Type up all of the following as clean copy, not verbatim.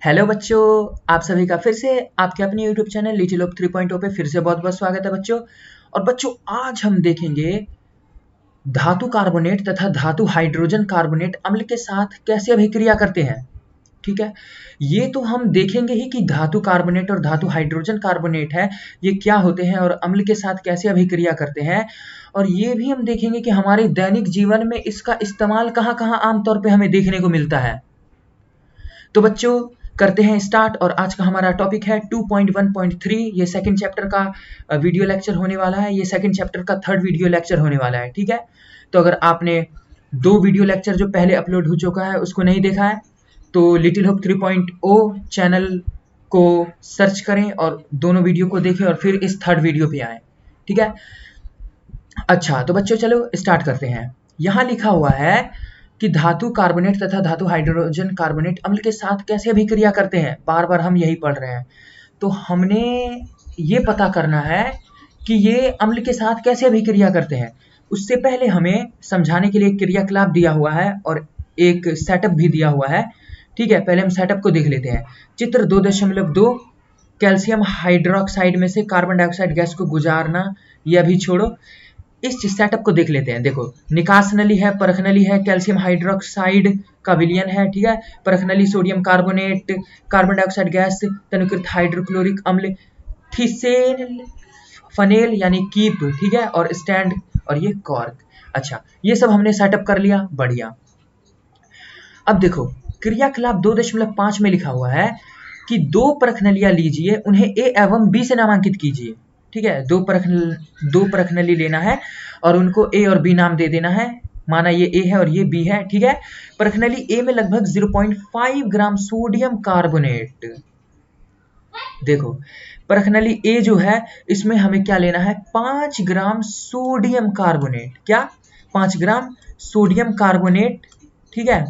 Hello बच्चों, आप सभी का फिर से आपके अपने यूट्यूब चैनल लिटिल ऑफ 3.0 पे फिर से बहुत बहुत स्वागत है बच्चों। और बच्चों, आज हम देखेंगे धातु कार्बोनेट तथा धातु हाइड्रोजन कार्बोनेट अम्ल के साथ कैसे अभिक्रिया करते हैं। ठीक है, ये तो हम देखेंगे ही कि धातु कार्बोनेट और धातु हाइड्रोजन कार्बोनेट है, ये क्या होते हैं और अम्ल के साथ कैसे अभिक्रिया करते हैं। और ये भी हम देखेंगे कि हमारे दैनिक जीवन में इसका इस्तेमाल कहाँ कहाँ आमतौर पे हमें देखने को मिलता है। तो बच्चों, करते हैं स्टार्ट। और आज का हमारा टॉपिक है 2.1.3। ये सेकंड चैप्टर का वीडियो लेक्चर होने वाला है। ये सेकंड चैप्टर का थर्ड वीडियो लेक्चर होने वाला है। ठीक है, तो अगर आपने दो वीडियो लेक्चर जो पहले अपलोड हो चुका है उसको नहीं देखा है तो लिटिल होप 3.0 चैनल को सर्च करें और दोनों वीडियो को देखें और फिर इस थर्ड वीडियो पे आए। ठीक है, अच्छा तो बच्चों चलो स्टार्ट करते हैं। यहाँ लिखा हुआ है कि धातु कार्बोनेट तथा धातु हाइड्रोजन कार्बोनेट अम्ल के साथ कैसे अभिक्रिया करते हैं। बार बार हम यही पढ़ रहे हैं, तो हमने ये पता करना है कि ये अम्ल के साथ कैसे अभिक्रिया करते हैं। उससे पहले हमें समझाने के लिए एक क्रियाकलाप दिया हुआ है और एक सेटअप भी दिया हुआ है। ठीक है, पहले हम सेटअप को देख लेते हैं। चित्र 2.2 कैल्शियम हाइड्रोक्साइड में से कार्बन डाइऑक्साइड गैस को गुजारना, ये अभी छोड़ो। इस सेटअप को देख लेते हैं। देखो, निकास नली है, परख नली है, कैल्शियम हाइड्रोक्साइड का विलयन है। ठीक है, परख नली sodium carbonate, carbon dioxide gas, तनुकृत हाइड्रोक्लोरिक अम्ल, थीसेन फनेल यानी कीप। ठीक है, और स्टैंड और ये कॉर्क। अच्छा, ये सब हमने सेटअप कर लिया, बढ़िया। अब देखो, क्रियाकलाप 2.5 में लिखा हुआ है कि दो परख नलियां लीजिए, उन्हें ए एवं बी से नामांकित कीजिए। ठीक है, दो परख नली लेना है और उनको ए और बी नाम दे देना है। माना ये ए है और ये बी है। ठीक है, परख नली ए में लगभग 0.5 ग्राम सोडियम कार्बोनेट। देखो, परख नली ए जो है इसमें हमें क्या लेना है, 5 ग्राम सोडियम कार्बोनेट। क्या, 5 ग्राम सोडियम कार्बोनेट। ठीक है,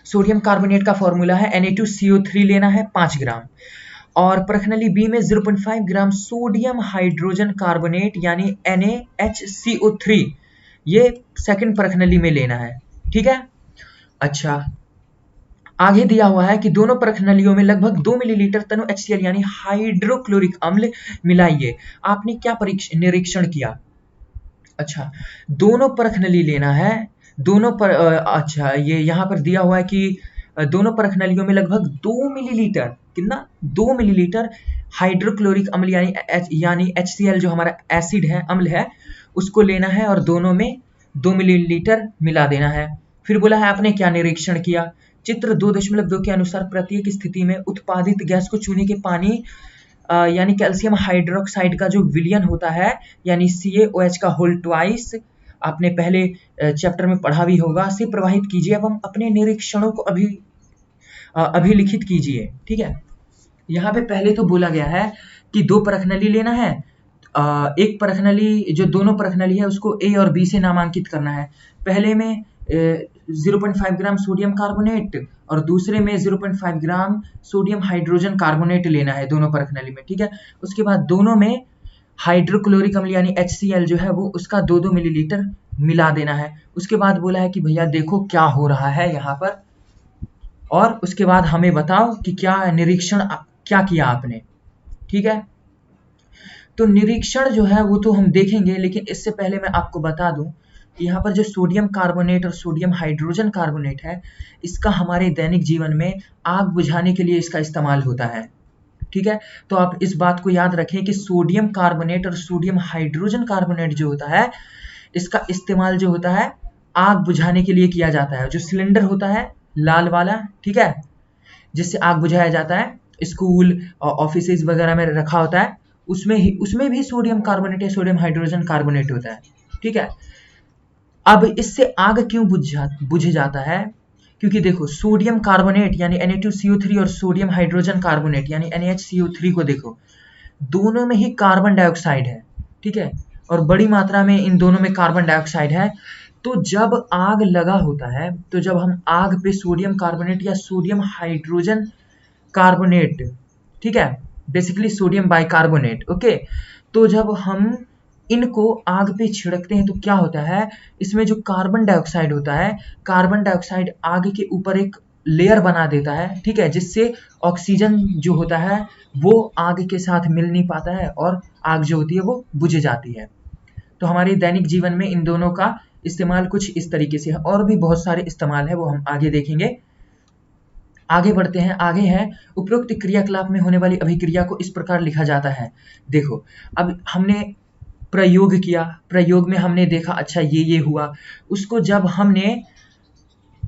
सोडियम कार्बोनेट का फॉर्मूला है Na2CO3 लेना है 5 ग्राम। और परख नली बी में 0.5 ग्राम सोडियम हाइड्रोजन कार्बोनेट यानी NaHCO3, ये सेकंड परख नली में लेना है। ठीक है, अच्छा, आगे दिया हुआ है कि दोनों परख नलियों में लगभग 2 मिलीलीटर तनु HCl यानी हाइड्रोक्लोरिक अम्ल मिलाइए। आपने क्या निरीक्षण किया। अच्छा, दोनों परख नली लेना है, दोनों पर अच्छा, ये यहाँ पर दिया हुआ है कि दोनों परख नलियों में लगभग 2 मिलीलीटर, कितना, 2 मिलीलीटर हाइड्रोक्लोरिक अम्ल यानी HCl जो हमारा एसिड है, अम्ल है, उसको लेना है और दोनों में 2 मिलीलीटर मिला देना है। फिर बोला है आपने क्या निरीक्षण किया। चित्र 2.2 के अनुसार प्रत्येक स्थिति में उत्पादित गैस को चूने के पानी यानी कैल्शियम हाइड्रोक्साइड का जो विलयन होता है यानी CaOH का होल ट्वाइस, आपने पहले चैप्टर में पढ़ा भी होगा, से प्रवाहित कीजिए एवं अपने निरीक्षणों को अभिलिखित कीजिए। ठीक है, यहाँ पे पहले तो बोला गया है कि दो परख नली लेना है। एक परख नली, जो दोनों परख नली है उसको ए और बी से नामांकित करना है। पहले में 0.5 ग्राम सोडियम कार्बोनेट और दूसरे में 0.5 ग्राम सोडियम हाइड्रोजन कार्बोनेट लेना है दोनों परख नली में। ठीक है, उसके बाद दोनों में हाइड्रोक्लोरिक अम्ल यानी HCl जो है वो उसका 2-2 मिलीलीटर मिला देना है। उसके बाद बोला है कि भैया देखो क्या हो रहा है यहाँ पर, और उसके बाद हमें बताओ कि क्या निरीक्षण क्या किया आपने। ठीक है, तो निरीक्षण जो है वो तो हम देखेंगे, लेकिन इससे पहले मैं आपको बता दूं कि यहाँ पर जो सोडियम कार्बोनेट और सोडियम हाइड्रोजन कार्बोनेट है, इसका हमारे दैनिक जीवन में आग बुझाने के लिए इसका इस्तेमाल होता है। ठीक है, तो आप इस बात को याद रखें कि सोडियम कार्बोनेट और सोडियम हाइड्रोजन कार्बोनेट जो होता है, इसका इस्तेमाल जो होता है आग बुझाने के लिए किया जाता है। जो सिलेंडर होता है लाल वाला, ठीक है, जिससे आग बुझाया जाता है, स्कूल और ऑफिसेज वगैरह में रखा होता है, उसमें भी सोडियम कार्बोनेट या सोडियम हाइड्रोजन कार्बोनेट होता है। ठीक है, अब इससे आग क्यों बुझ जाता है, क्योंकि देखो सोडियम कार्बोनेट यानी Na2CO3 और सोडियम हाइड्रोजन कार्बोनेट यानी NaHCO3 को देखो, दोनों में ही कार्बन डाइऑक्साइड है। ठीक है, और बड़ी मात्रा में इन दोनों में कार्बन डाइऑक्साइड है। तो जब आग लगा होता है, तो जब हम आग पे सोडियम कार्बोनेट या सोडियम हाइड्रोजन कार्बोनेट, ठीक है, बेसिकली सोडियम बाइकार्बोनेट, ओके, तो जब हम इनको आग पे छिड़कते हैं तो क्या होता है, इसमें जो कार्बन डाइऑक्साइड होता है, कार्बन डाइऑक्साइड आग के ऊपर एक लेयर बना देता है, ठीक है, जिससे ऑक्सीजन जो होता है वो आग के साथ मिल नहीं पाता है और आग जो होती है वो बुझ जाती है। तो हमारे दैनिक जीवन में इन दोनों का इस्तेमाल कुछ इस तरीके से है, और भी बहुत सारे इस्तेमाल है, वो हम आगे देखेंगे। आगे बढ़ते हैं। आगे है उपरोक्त क्रियाकलाप में होने वाली अभिक्रिया को इस प्रकार लिखा जाता है। देखो, अब हमने प्रयोग किया, प्रयोग में हमने देखा अच्छा ये हुआ, उसको जब हमने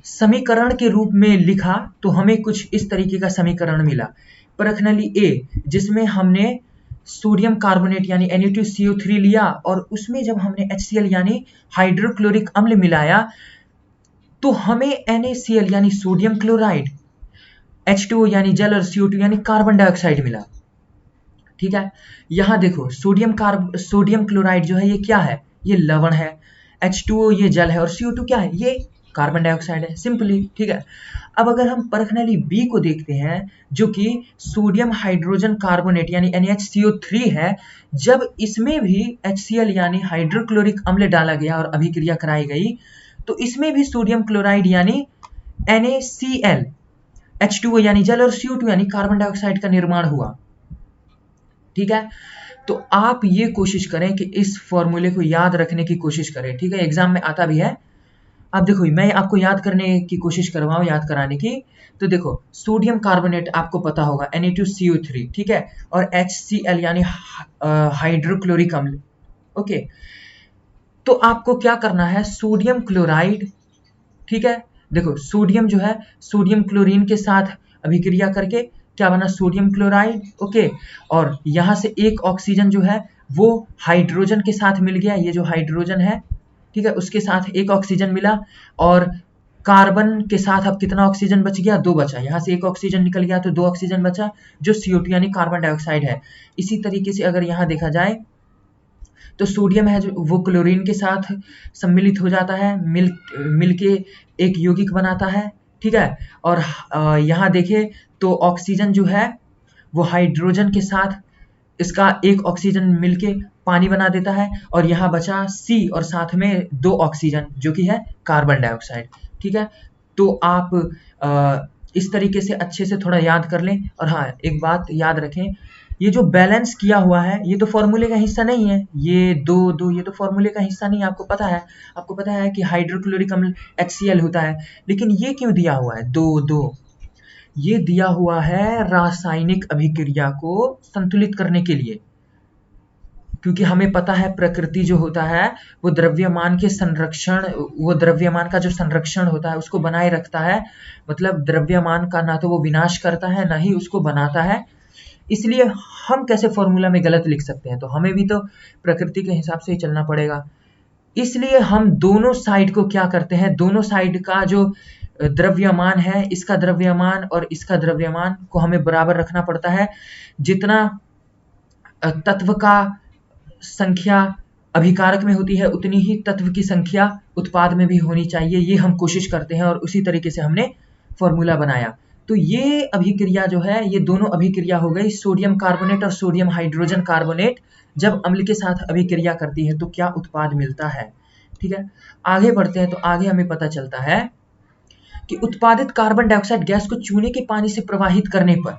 समीकरण के रूप में लिखा तो हमें कुछ इस तरीके का समीकरण मिला। प्रश्नावली ए, जिसमें हमने सोडियम कार्बोनेट यानी Na2CO3 लिया और उसमें जब हमने HCl यानी हाइड्रोक्लोरिक अम्ल मिलाया तो हमें NaCl यानी सोडियम क्लोराइड, H2O यानी जल और CO2 यानी कार्बन डाइऑक्साइड मिला। ठीक है, यहां देखो सोडियम क्लोराइड जो है ये क्या है, ये लवण है, H2O ये जल है और CO2 क्या है, ये कार्बन डाइऑक्साइड है, सिंपली। ठीक है, अब अगर हम प्रश्नावली बी को देखते हैं जो कि सोडियम हाइड्रोजन कार्बोनेट यानी NaHCO3 है, जब इसमें भी HCl यानी हाइड्रोक्लोरिक अम्ल डाला गया और अभिक्रिया कराई गई तो इसमें भी सोडियम क्लोराइड यानी NaCl, H2O यानी जल और CO2 यानी कार्बन डाइऑक्साइड का निर्माण हुआ। ठीक है, तो आप ये कोशिश करें कि इस फॉर्मूले को याद रखने की कोशिश करें। ठीक है, एग्जाम में आता भी है। अब देखो, मैं आपको याद करने की कोशिश करवाऊं, याद कराने की। तो देखो, सोडियम कार्बोनेट आपको पता होगा Na2CO3, ठीक है, और HCl यानी हाइड्रोक्लोरिक अम्ल। ओके, तो आपको क्या करना है, सोडियम क्लोराइड, ठीक है, देखो सोडियम जो है सोडियम क्लोरीन के साथ अभिक्रिया करके क्या बना, सोडियम क्लोराइड। ओके, और यहां से एक ऑक्सीजन जो है वो हाइड्रोजन के साथ मिल गया, ये जो हाइड्रोजन है, ठीक है, उसके साथ एक ऑक्सीजन मिला और कार्बन के साथ अब कितना ऑक्सीजन बच गया, 2 बचा। यहां से एक ऑक्सीजन निकल गया तो 2 ऑक्सीजन बचा जो CO2 यानी कार्बन डाइऑक्साइड है। इसी तरीके से अगर यहां देखा जाए तो सोडियम है जो वो क्लोरीन के साथ सम्मिलित हो जाता है, मिल के एक यौगिक बनाता है। ठीक है, और यहाँ देखें तो ऑक्सीजन जो है वो हाइड्रोजन के साथ इसका एक ऑक्सीजन मिलके पानी बना देता है और यहाँ बचा C और साथ में 2 ऑक्सीजन जो कि है कार्बन डाइऑक्साइड। ठीक है, तो आप इस तरीके से अच्छे से थोड़ा याद कर लें। और हाँ, एक बात याद रखें, ये जो बैलेंस किया हुआ है ये तो फॉर्मूले का हिस्सा नहीं है, ये दो ये तो फॉर्मूले का हिस्सा नहीं है। आपको पता है कि हाइड्रोक्लोरिक अम्ल HCl होता है, लेकिन ये क्यों दिया हुआ है 2 ये दिया हुआ है रासायनिक अभिक्रिया को संतुलित करने के लिए, क्योंकि हमें पता है प्रकृति जो होता है वो द्रव्यमान का जो संरक्षण होता है उसको बनाए रखता है। मतलब द्रव्यमान का ना तो वो विनाश करता है ना ही उसको बनाता है। इसलिए हम कैसे फॉर्मूला में गलत लिख सकते हैं, तो हमें भी तो प्रकृति के हिसाब से ही चलना पड़ेगा। इसलिए हम दोनों साइड को क्या करते हैं, दोनों साइड का जो द्रव्यमान है, इसका द्रव्यमान और इसका द्रव्यमान को हमें बराबर रखना पड़ता है। जितना तत्व का संख्या अभिकारक में होती है उतनी ही तत्व की संख्या उत्पाद में भी होनी चाहिए, ये हम कोशिश करते हैं और उसी तरीके से हमने फॉर्मूला बनाया। तो ये अभिक्रिया जो है, ये दोनों अभिक्रिया हो गई सोडियम कार्बोनेट और सोडियम हाइड्रोजन कार्बोनेट जब अम्ल के साथ अभिक्रिया करती है तो क्या उत्पाद मिलता है। ठीक है, आगे बढ़ते हैं। तो आगे हमें पता चलता है कि उत्पादित कार्बन डाइऑक्साइड गैस को चूने के पानी से प्रवाहित करने पर,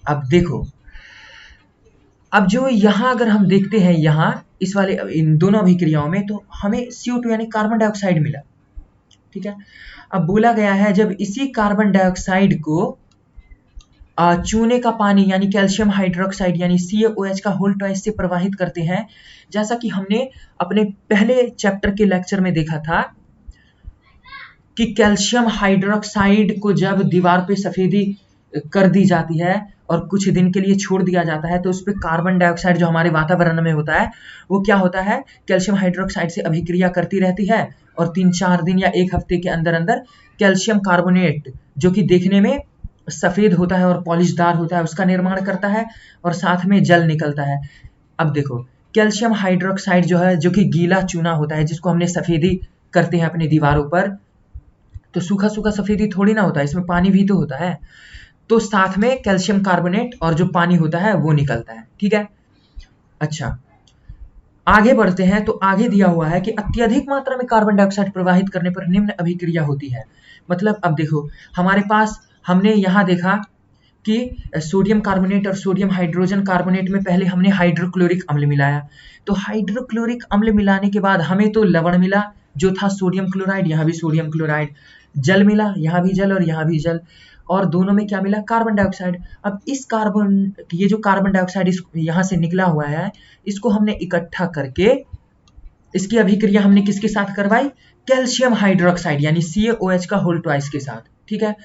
अब देखो, अब जो यहाँ अगर हम देखते हैं यहाँ इस वाले इन दोनों अभिक्रियाओं में तो हमें CO2 यानी कार्बन डाइऑक्साइड मिला। ठीक है, अब बोला गया है जब इसी कार्बन डाइऑक्साइड को चूने का पानी यानी कैल्शियम हाइड्रोक्साइड यानी CaOH का होल ट्वाइस से प्रवाहित करते हैं, जैसा कि हमने अपने पहले चैप्टर के लेक्चर में देखा था कि कैल्शियम हाइड्रोक्साइड को जब दीवार पे सफेदी कर दी जाती है और कुछ दिन के लिए छोड़ दिया जाता है तो उस पर कार्बन डाइऑक्साइड जो हमारे वातावरण में होता है वो क्या होता है, कैल्शियम हाइड्रोक्साइड से अभिक्रिया करती रहती है और 3-4 दिन या 1 हफ्ते के अंदर अंदर कैल्शियम कार्बोनेट जो कि देखने में सफेद होता है और पॉलिशदार होता है उसका निर्माण करता है और साथ में जल निकलता है। अब देखो, कैल्शियम हाइड्रोक्साइड जो है जो कि गीला चूना होता है जिसको हमने सफेदी करते हैं अपनी दीवारों पर, तो सूखा सूखा सफेदी थोड़ी ना होता है, इसमें पानी भी तो होता है। तो साथ में कैल्शियम कार्बोनेट और जो पानी होता है वो निकलता है। ठीक है, अच्छा, आगे बढ़ते हैं तो आगे दिया हुआ है कि अत्यधिक मात्रा में कार्बन डाइऑक्साइड प्रवाहित करने पर निम्न अभिक्रिया होती है। मतलब अब देखो, हमारे पास हमने यहाँ देखा कि सोडियम कार्बोनेट और सोडियम हाइड्रोजन कार्बोनेट में पहले हमने हाइड्रोक्लोरिक अम्ल मिलाया। तो हाइड्रोक्लोरिक अम्ल मिलाने के बाद हमें तो लवण मिला जो था सोडियम क्लोराइड, यहाँ भी सोडियम क्लोराइड। जल मिला, यहाँ भी जल और यहाँ भी जल, और दोनों में क्या मिला? Carbon dioxide. अब ये जो कार्बन डाइऑक्साइड यहाँ से निकला हुआ है, इसको हमने इकट्ठा करके इसकी अभिक्रिया हमने किसके साथ करवाई? कैल्शियम हाइड्रोक्साइड यानी CaOH का होल ट्वाइस के साथ। ठीक है,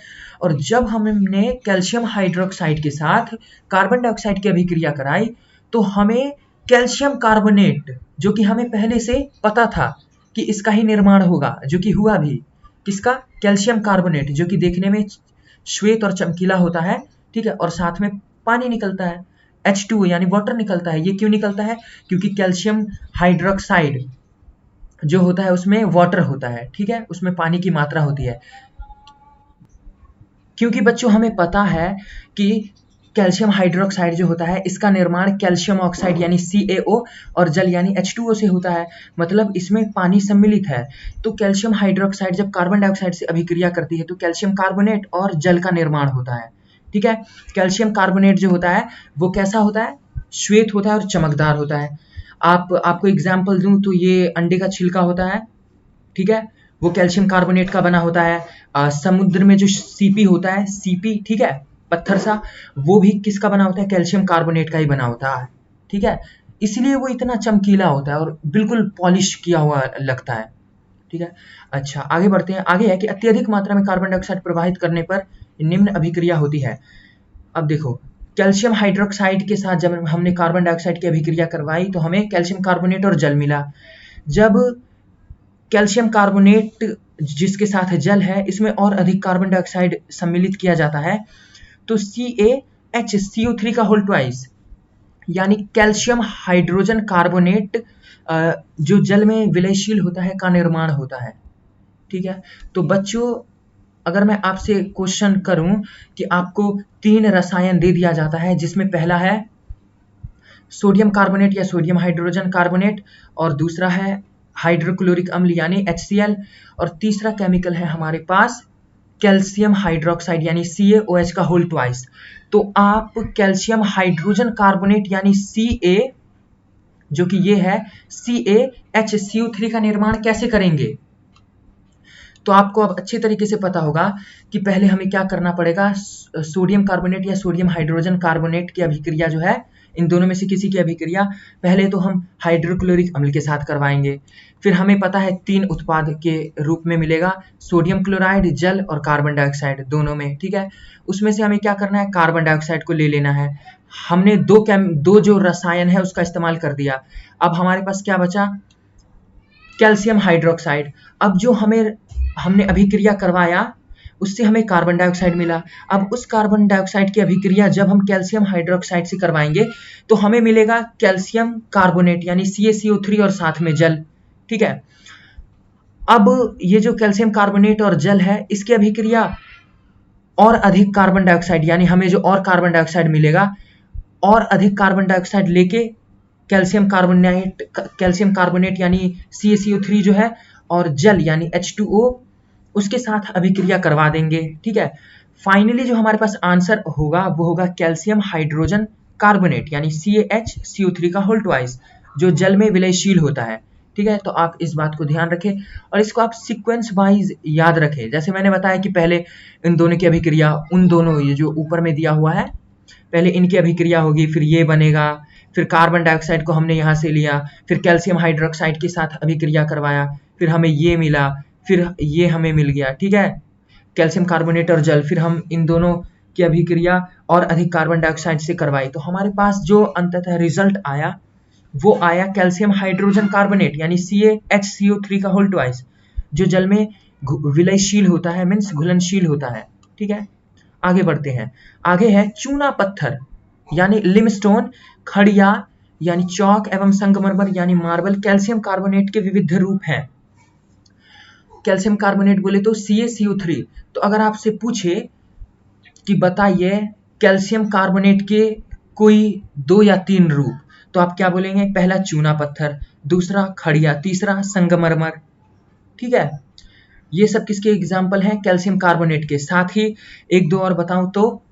और जब हमने कैल्शियम हाइड्रोक्साइड के साथ कार्बन डाइऑक्साइड की अभिक्रिया कराई तो हमें कैल्शियम कार्बोनेट, जो कि हमें पहले से पता था कि इसका ही निर्माण होगा, जो कि हुआ भी, किसका? कैल्शियम कार्बोनेट, जो कि देखने में श्वेत और चमकीला होता है। ठीक है, और साथ में पानी निकलता है, H2O यानी वाटर निकलता है। ये क्यों निकलता है? क्योंकि कैल्शियम हाइड्रोक्साइड जो होता है उसमें वाटर होता है। ठीक है, उसमें पानी की मात्रा होती है। क्योंकि बच्चों हमें पता है कि कैल्शियम हाइड्रोक्साइड जो होता है इसका निर्माण कैल्शियम ऑक्साइड यानी CaO और जल यानी H2O से होता है, मतलब इसमें पानी सम्मिलित है। तो कैल्शियम हाइड्रोक्साइड जब कार्बन डाइऑक्साइड से अभिक्रिया करती है तो कैल्शियम कार्बोनेट और जल का निर्माण होता है। ठीक है, कैल्शियम कार्बोनेट जो होता है वो कैसा होता है? श्वेत होता है और चमकदार होता है। आपको एग्जाम्पल दूं तो ये अंडे का छिलका होता है। ठीक है, वो कैल्शियम कार्बोनेट का बना होता है। समुद्र में जो सीपी होता है, सीपी, ठीक है, पत्थर सा, वो भी किसका बना होता है? कैल्शियम कार्बोनेट का ही बना होता है। ठीक है, इसलिए वो इतना चमकीला होता है और बिल्कुल पॉलिश किया हुआ लगता है। ठीक है, अच्छा आगे बढ़ते हैं। आगे है कि अत्यधिक मात्रा में कार्बन डाइऑक्साइड प्रवाहित करने पर निम्न अभिक्रिया होती है। अब देखो, कैल्शियम हाइड्रोक्साइड के साथ जब हमने कार्बन डाइऑक्साइड की अभिक्रिया करवाई तो हमें कैल्शियम कार्बोनेट और जल मिला। जब कैल्शियम कार्बोनेट जिसके साथ जल है, इसमें और अधिक कार्बन डाइऑक्साइड सम्मिलित किया जाता है तो CaHCO3 का होल ट्वाइस यानी कैल्शियम हाइड्रोजन कार्बोनेट जो जल में विलयशील होता है का निर्माण होता है। ठीक है, तो बच्चों अगर मैं आपसे क्वेश्चन करूं कि आपको 3 रसायन दे दिया जाता है, जिसमें पहला है सोडियम कार्बोनेट या सोडियम हाइड्रोजन कार्बोनेट, और दूसरा है हाइड्रोक्लोरिक अम्ल यानी HCl, और तीसरा केमिकल है हमारे पास कैल्शियम हाइड्रोक्साइड यानी CaOH का होल ट्वाइस, तो आप कैल्शियम हाइड्रोजन कार्बोनेट यानी Ca, जो कि ये है CaHCO3 का निर्माण कैसे करेंगे? तो आपको अब अच्छे तरीके से पता होगा कि पहले हमें क्या करना पड़ेगा। सोडियम कार्बोनेट या सोडियम हाइड्रोजन कार्बोनेट की अभिक्रिया जो है, इन दोनों में से किसी की अभिक्रिया पहले तो हम हाइड्रोक्लोरिक अम्ल के साथ करवाएंगे। फिर हमें पता है 3 उत्पाद के रूप में मिलेगा, सोडियम क्लोराइड, जल और कार्बन डाइऑक्साइड दोनों में। ठीक है, उसमें से हमें क्या करना है? कार्बन डाइऑक्साइड को ले लेना है। हमने दो जो रसायन है उसका इस्तेमाल कर दिया। अब हमारे पास क्या बचा? Calcium hydroxide. अब जो हमने अभिक्रिया करवाया उससे हमें कार्बन डाइऑक्साइड मिला। अब उस कार्बन डाइऑक्साइड की अभिक्रिया जब हम कैल्शियम हाइड्रोक्साइड से करवाएंगे तो हमें मिलेगा कैल्शियम कार्बोनेट यानी CaCO3 और साथ में जल। ठीक है, अब ये जो कैल्शियम कार्बोनेट और जल है इसकी अभिक्रिया और अधिक कार्बन डाइऑक्साइड यानी हमें जो और कार्बन डाइऑक्साइड मिलेगा, और अधिक कार्बन डाइऑक्साइड लेके कैल्शियम कार्बोनेट यानी CaCO3 जो है और जल यानी H2O उसके साथ अभिक्रिया करवा देंगे। ठीक है, फाइनली जो हमारे पास आंसर होगा वो होगा कैल्शियम हाइड्रोजन कार्बोनेट यानी CaHCO3 का होल ट्वाइस, जो जल में विलयशील होता है। ठीक है, तो आप इस बात को ध्यान रखें और इसको आप सीक्वेंस वाइज याद रखें। जैसे मैंने बताया कि पहले इन दोनों की अभिक्रिया, उन दोनों ये जो ऊपर में दिया हुआ है, पहले इनकी अभिक्रिया होगी, फिर ये बनेगा, फिर कार्बन डाइऑक्साइड को हमने यहाँ से लिया, फिर कैल्शियम हाइड्रोक्साइड के साथ अभिक्रिया करवाया, फिर हमें ये मिला, फिर ये हमें मिल गया। ठीक है, कैल्शियम कार्बोनेट और जल, फिर हम इन दोनों की अभिक्रिया और अधिक कार्बन डाइऑक्साइड से करवाई, तो हमारे पास जो अंततः रिजल्ट आया वो आया कैल्शियम हाइड्रोजन कार्बोनेट यानी CaHCO3 का होल ट्वाइस, जो जल में विलयशील होता है, मीन्स घुलनशील होता है। ठीक है, आगे बढ़ते हैं। आगे है चूना पत्थर यानी लिमस्टोन, खड़िया यानी चौक एवं संगमरमर यानी मार्बल कैल्शियम कार्बोनेट के विविध रूप हैं। कैल्शियम कार्बोनेट बोले तो CaCO3। तो अगर आपसे पूछे कि बताइए कैल्शियम कार्बोनेट के कोई 2 या 3 रूप, तो आप क्या बोलेंगे, पहला चूना पत्थर, दूसरा खड़िया, तीसरा संगमरमर। ठीक है, ये सब किसके एग्जाम्पल हैं, कैल्शियम कार्बोनेट के। साथ ही एक दो और बताऊं तो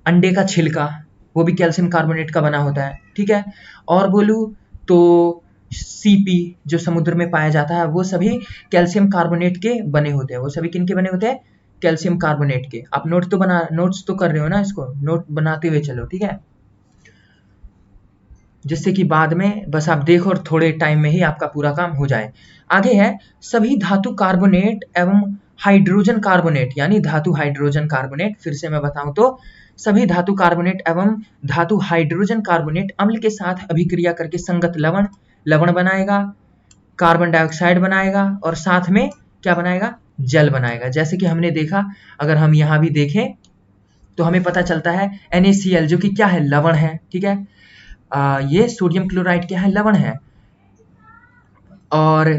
अंडे का छिलका, वो भी कैल्शियम कार्बोनेट का बना होता है। ठीक है, और बोलूं तो सीपी जो समुद्र में पाया जाता है, वो सभी कैल्शियम कार्बोनेट के बने होते हैं। वो सभी किनके बने होते हैं, कैल्शियम कार्बोनेट के। आप नोट्स तो कर रहे हो ना, इसको नोट बनाते हुए चलो। ठीक है, जिससे कि बाद में बस आप देखो और थोड़े टाइम में ही आपका पूरा काम हो जाए। आगे है सभी धातु कार्बोनेट एवं हाइड्रोजन कार्बोनेट, यानी धातु हाइड्रोजन कार्बोनेट। फिर से मैं बताऊं तो सभी धातु कार्बोनेट एवं धातु हाइड्रोजन कार्बोनेट अम्ल के साथ अभिक्रिया करके संगत लवण बनाएगा, कार्बन डाइऑक्साइड बनाएगा और साथ में क्या बनाएगा, जल बनाएगा। जैसे कि हमने देखा, अगर हम यहाँ भी देखें तो हमें पता चलता है NaCl जो कि क्या है, लवण है। ठीक है, ये सोडियम क्लोराइड क्या है, लवण है, और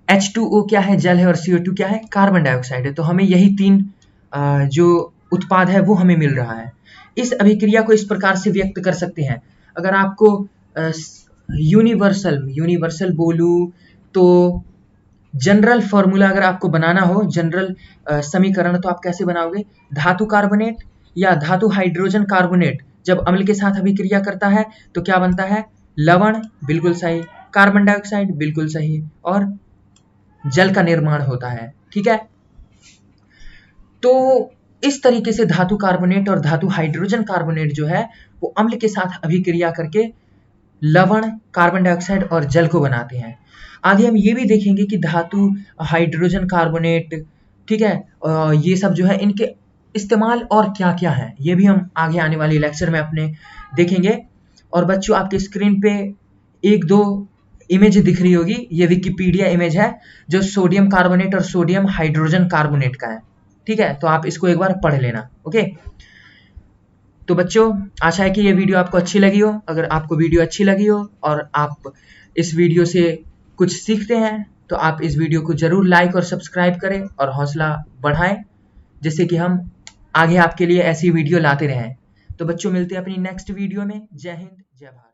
H2O क्या है, जल है, और CO2 क्या है, कार्बन डाइऑक्साइड है। तो हमें यही तीन जो उत्पाद है वो हमें मिल रहा है। इस अभिक्रिया को इस प्रकार से व्यक्त कर सकते हैं। अगर आपको यूनिवर्सल बोलूं तो जनरल फॉर्मूला अगर आपको बनाना हो, जनरल समीकरण, तो आप कैसे बनाओगे, धातु कार्बोनेट या धातु हाइड्रोजन कार्बोनेट जब अम्ल के साथ अभिक्रिया करता है तो क्या बनता है, लवण, बिल्कुल सही, कार्बन डाइऑक्साइड, बिल्कुल सही, और जल का निर्माण होता है। ठीक है, तो इस तरीके से धातु कार्बोनेट और धातु हाइड्रोजन कार्बोनेट जो है वो अम्ल के साथ अभिक्रिया करके लवण, कार्बन डाइऑक्साइड और जल को बनाते हैं। आगे हम ये भी देखेंगे कि धातु हाइड्रोजन कार्बोनेट, ठीक है, ये सब जो है इनके इस्तेमाल और क्या क्या है, ये भी हम आगे आने वाले लेक्चर में अपने देखेंगे। और बच्चों आपके स्क्रीन पे एक दो इमेज दिख रही होगी, ये विकिपीडिया इमेज है जो सोडियम कार्बोनेट और सोडियम हाइड्रोजन कार्बोनेट का है। ठीक है, तो आप इसको एक बार पढ़ लेना। ओके, तो बच्चों आशा है कि ये वीडियो आपको अच्छी लगी हो। अगर आपको वीडियो अच्छी लगी हो और आप इस वीडियो से कुछ सीखते हैं तो आप इस वीडियो को जरूर लाइक और सब्सक्राइब करें और हौसला बढ़ाएं, जिससे कि हम आगे आपके लिए ऐसी वीडियो लाते रहें। तो बच्चों मिलते हैं अपनी नेक्स्ट वीडियो में। जय हिंद, जय भारत।